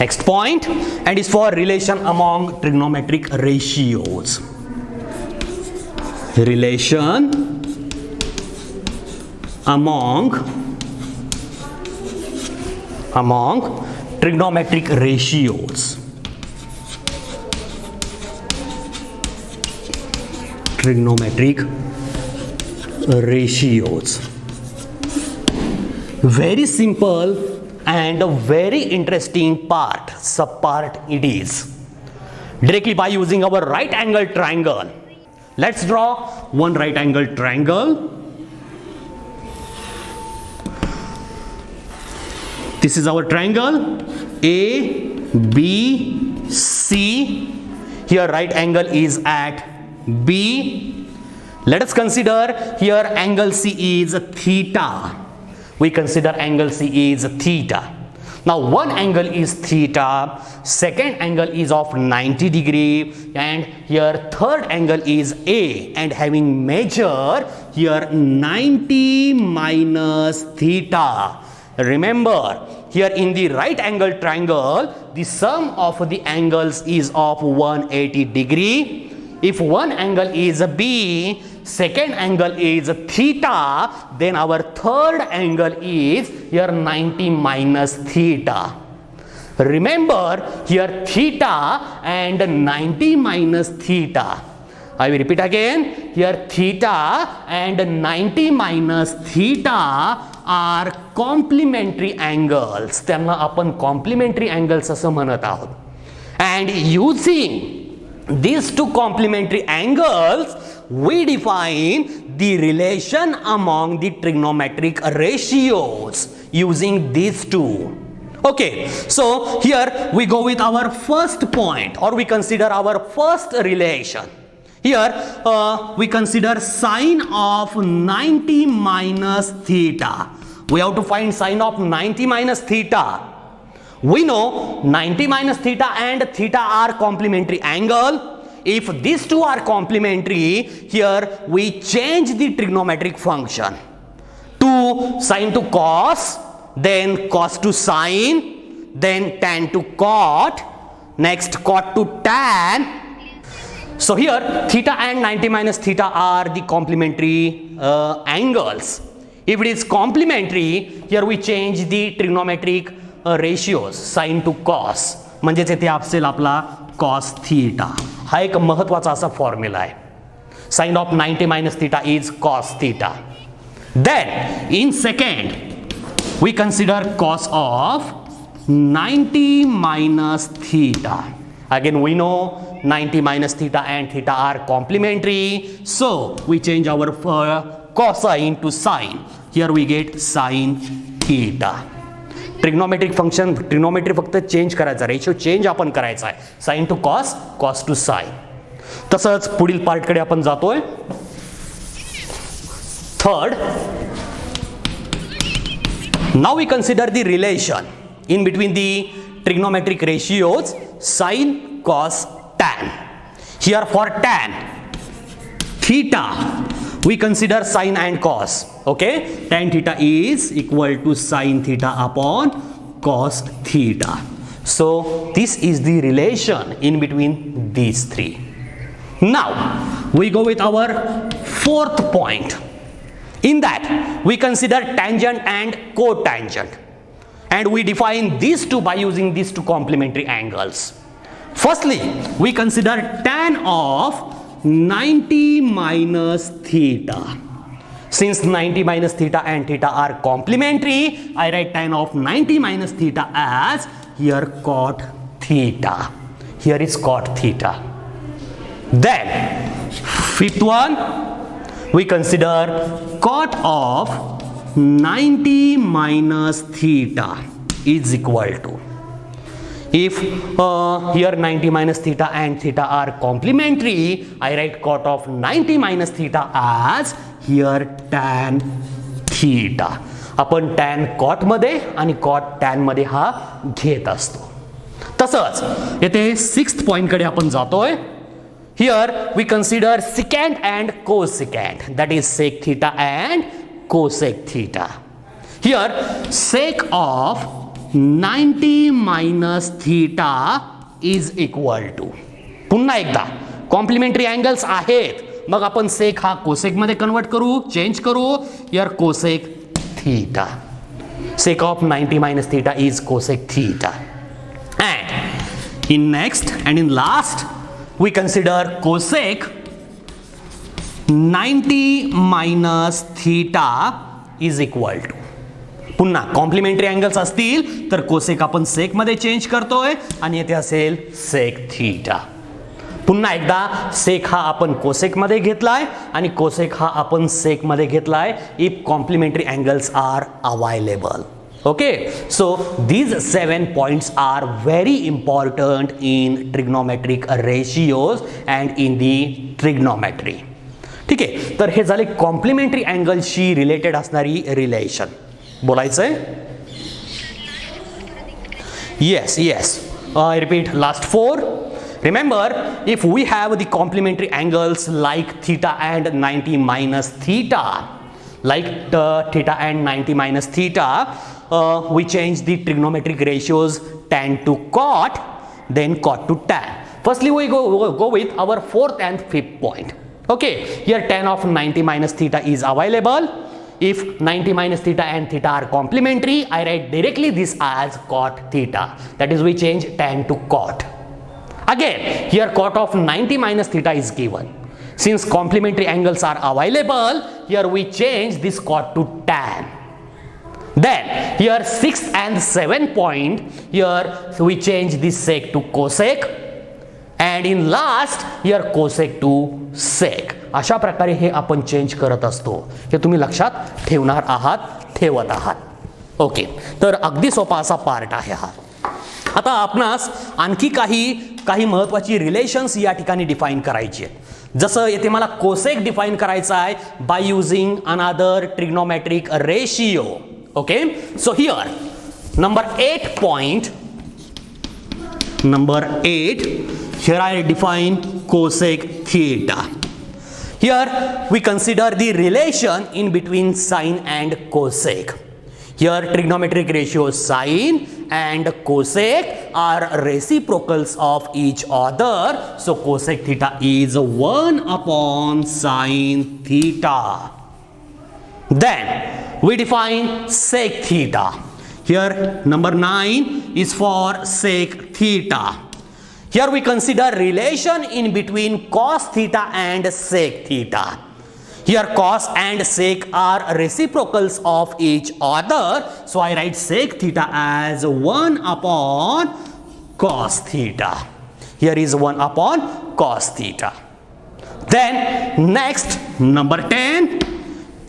Next point, and is for relation among trigonometric ratios. Relation among trigonometric ratios. Trigonometric ratios. Very simple and a very interesting subpart it is. Directly by using our right angle triangle. Let's draw one right angle triangle. This is our triangle A, B, C. Here right angle is at B. Let us consider here angle C is theta. We consider angle C is theta. Now one angle is theta, second angle is of 90 degree, and here third angle is A, and having measure here 90 minus theta. Remember, here in the right angle triangle, the sum of the angles is of 180 degree. If one angle is a B, second angle is theta, then our third angle is here 90 minus theta. Remember, here theta and 90 minus theta. I will repeat again. Here theta and 90 minus theta are complementary angles. त्यांना आपण complementary angles असं म्हणत आहोत. And using these two complementary angles, we define the relation among the trigonometric ratios using these two. Okay, so here we go with our first point, or we consider our first relation. Here we consider sine of 90 minus theta. We have to find sine of 90 minus theta. We know 90 minus theta and theta are complementary angle. If these two are complementary, here we change the trigonometric function to sine to cos, then cos to sine, then tan to cot, next cot to tan. So here theta and 90 minus theta are the complementary angles. If it is complementary, here we change the trigonometric ratios, sine to cos, म्हणजेच इथे असेल आपला cos theta. हा एक महत्त्वाचा असा formula आहे. Sine of 90 minus theta is cos theta. Then in second we consider cos of 90 minus theta. Again we know 90 minus theta and theta are complementary, so we change our cosine to sine. Here we get sine theta. Trigonometric function, trigonometry फक्त change करायचा, ratio change आपण करायचा आहे. Sine to cos, cos to sine. तसंच पुढील पार्टकडे आपण जातोय. Third, now we consider the relation in between the trigonometric ratios sine, cos, tan. Here for tan theta we consider sine and cos. Okay, tan theta is equal to sine theta upon cos theta. So this is the relation in between these three. Now we go with our fourth point. In that we consider tangent and cotangent, and we define these two by using these two complementary angles. Firstly, we consider tan of 90 minus theta. Since 90 minus theta and theta are complementary, I write tan of 90 minus theta as here cot theta. Here is cot theta. Then, fifth one, we consider cot of 90 minus theta is equal to, if here 90 minus theta and theta are complementary, I write cot of 90 minus theta as here tan theta. आपण tan cot मध्ये आणि cot tan मध्ये हा घेत असतो. तसंच येथे sixth point कडे आपण जातोय. Here we consider secant and cosecant, that is sec theta and cosec theta. Here sec of 90 minus theta is equal to, पुन्हा एकदा कॉम्प्लिमेंटरी अँगल्स आहेत, मग आपण सेक हा कोसेक मध्ये कन्वर्ट करू, चेंज करू. Here cosec theta, sec of 90 minus theta is cosec theta. And in next and in last we consider cosec 90 minus theta is equal to, पुन्हा complementary angles असतील तर cosec आपण सेक मध्ये change करतोय आणि येथे असेल सेक थीटा. पुन्हा एकदा सेक हा आपण कोसेक मध्ये घेतलाय आणि कोसेक हा आपण सेक मध्ये घेतलाय if complementary angles are available. Okay, so these 7 points are very important in trigonometric ratios and in the trigonometry. ठीक आहे, तर हे झाले कॉम्प्लिमेंटरी अँगलशी रिलेटेड असणारी रिलेशन. बोलायचंय? Yes. I repeat last 4. Remember, if we have the complementary angles like theta and 90 minus theta, like theta and 90 minus theta, we change the trigonometric ratios tan to cot, then cot to tan. Firstly, we go with our 4th and 5th point. Okay, here tan of 90 minus theta is available. If 90 minus theta and theta are complementary, I write directly this as cot theta. That is, we change tan to cot. Again, here cot of 90 minus theta is given. Since complementary angles are available, here we change this cot to tan. Then here 6th and 7th point, here we change this sec to cosec, and in last here cosec to sec. अशा प्रकारे हे आपण change करत असतो. हे तुम्ही लक्षात ठेवणार आहात, ठेवत आहात. ओके, तर अगदी सोपा असा पार्ट आहे हा. आता आपणास आणखी काही महत्त्वाची रिलेशन्स या ठिकाणी डिफाईन करायची आहेत. जसं येथे मला कोसेक डिफाईन करायचा आहे by using another trigonometric ratio. Okay, so here number 8 point, here I define cosec theta. Here we consider the relation in between sine and cosec. Here trigonometric ratios sine and cosec are reciprocals of each other. So cosec theta is 1 upon sine theta. Then we define sec theta. Here number 9 is for sec theta. Here we consider relation in between cos theta and sec theta. Here cos and sec are reciprocals of each other. So I write sec theta as 1 upon cos theta. Here is 1 upon cos theta. Then next number 10.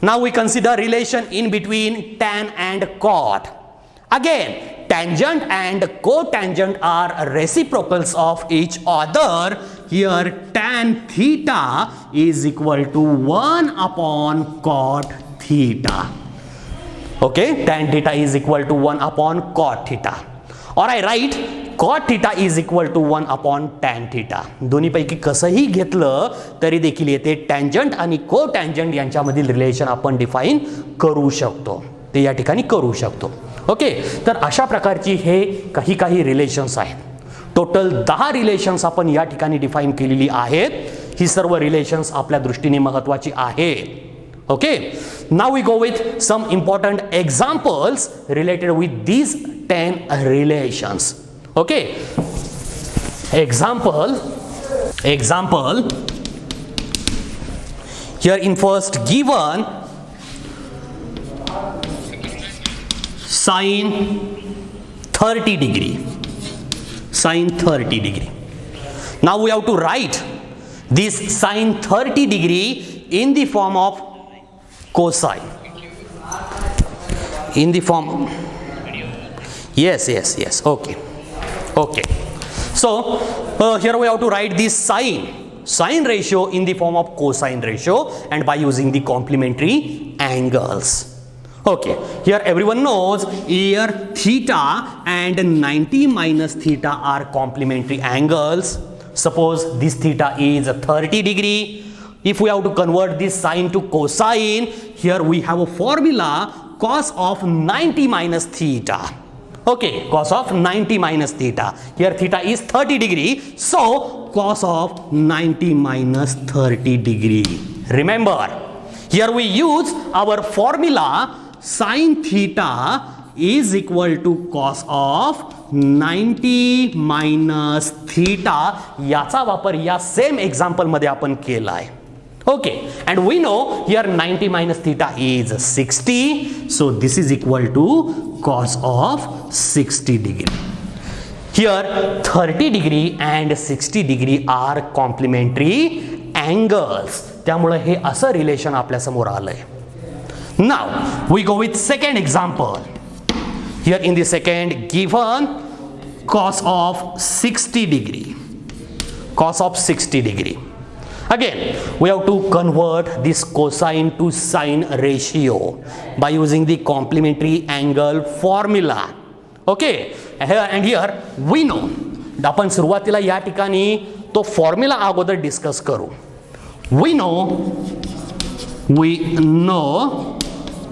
Now we consider relation in between tan and cot. Again, tangent and cotangent are reciprocals of each other. Here tan theta is equal to 1 upon cot theta. Okay, tan theta is equal to 1 upon cot theta. Or I write cot theta is equal to 1 upon tan theta. दोन्हीपैकी कसंही घेतलं तरी देखील येते tangent आणि cotangent यांच्यामधील relation आपण define करू शकतो. ते या ठिकाणी करू शकतो. ओके, तर अशा प्रकारची हे काही रिलेशन्स आहेत. टोटल 10 रिलेशन्स आपण या ठिकाणी डिफाईन केलेली आहेत. ही सर्व रिलेशन्स आपल्या दृष्टीने महत्त्वाची आहेत. Okay, now we go with some important examples related with these 10 relations. Okay, example here in first given sine 30 degree. Now we have to write this sine 30 degree in the form of cosine. In the form, yes. Okay. So here we have to write this sine ratio in the form of cosine ratio and by using the complementary angles. Okay, here everyone knows here theta and 90 minus theta are complementary angles. Suppose this theta is 30 degree. If we have to convert this sine to cosine, here we have a formula cos of 90 minus theta. Okay, cos of 90 minus theta. Here theta is 30 degree. So cos of 90 minus 30 degree. Remember, here we use our formula sin theta is equal to cos of 90 minus theta. याचा वापर या same example मध्ये आपण केलाय. Okay, and we know here 90 minus theta is 60, so this is equal to cos of 60 degree. Here 30 degree and 60 degree are complementary angles. त्यामुळे हे असं relation आपल्या समोर आलंय. Now we go with second example. Here in the second, given cos of 60 degree. Cos of 60 degree. Again, we have to convert this cosine to sine ratio by using the complementary angle formula. Okay, and here we know. आपण सुरुवातीला या ठिकाणी तो formula अगोदर discuss करू. We know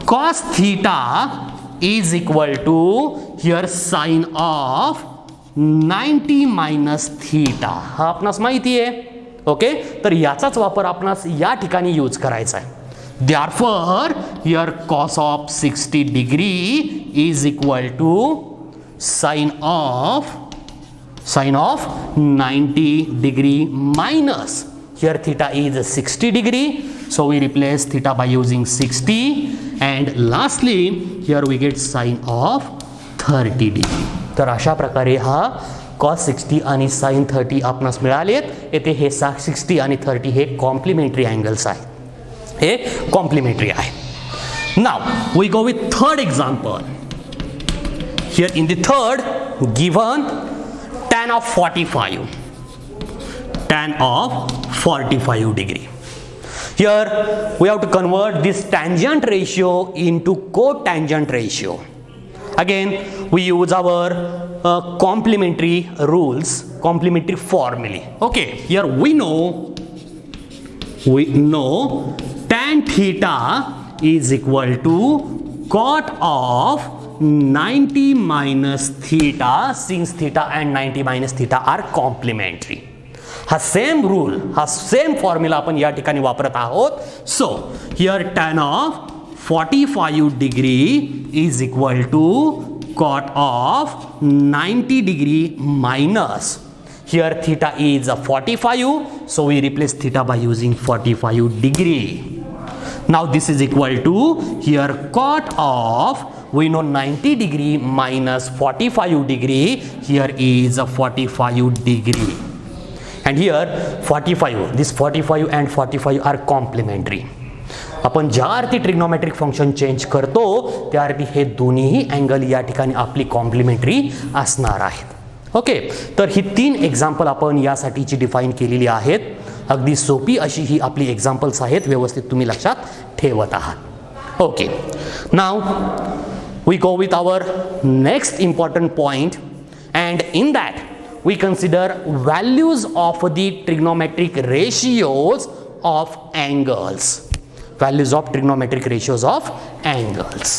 cos theta is equal to here sine of 90 minus theta. हा आपणास माहिती आहे. ओके, तर याचाच वापर आपणास या ठिकाणी यूज करायचा आहे. Therefore, here cos of 60 degree is equal to sine of 90 degree minus here theta is 60 degree. So we replace theta by using 60, and lastly here we get sine of 30 degree. तर अशा प्रकारे हा cos 60 आणि sin 30 आपणास मिळालेत. येथे हे 60 आणि 30 हे complementary angles आहेत. हे कॉम्प्लिमेंटरी आहे. Now we go with third example. Here in the third, given tan of 45 degree. Here we have to convert this tangent ratio into cotangent ratio. Again we use our complementary rules, complementary formulae. Okay, here we know tan theta is equal to cot of 90 minus theta, since theta and 90 minus theta are complementary. हा same rule, हा same formula आपण या ठिकाणी वापरत आहोत. So here tan of 45 degree is equal to cot of 90 degree minus here theta is 45, so we replace theta by using 45 degree. Now this is equal to here cot of, we know 90 degree minus 45 degree, here is 45 degree, and here 45, this 45 and 45 are complementary. आपण ज्या अर्थी trigonometric function change करतो त्या अर्थी हे दोन्ही angle या ठिकाणी आपली कॉम्प्लिमेंटरी असणार आहेत. ओके, तर ही 3 एक्झाम्पल आपण यासाठीची डिफाईन केलेली आहेत. अगदी सोपी अशी ही आपली एक्झाम्पल्स आहेत, व्यवस्थित तुम्ही लक्षात ठेवत आहात. Okay, now we go with our next important point, and in that we consider values of the trigonometric ratios of angles. Values of trigonometric ratios of angles.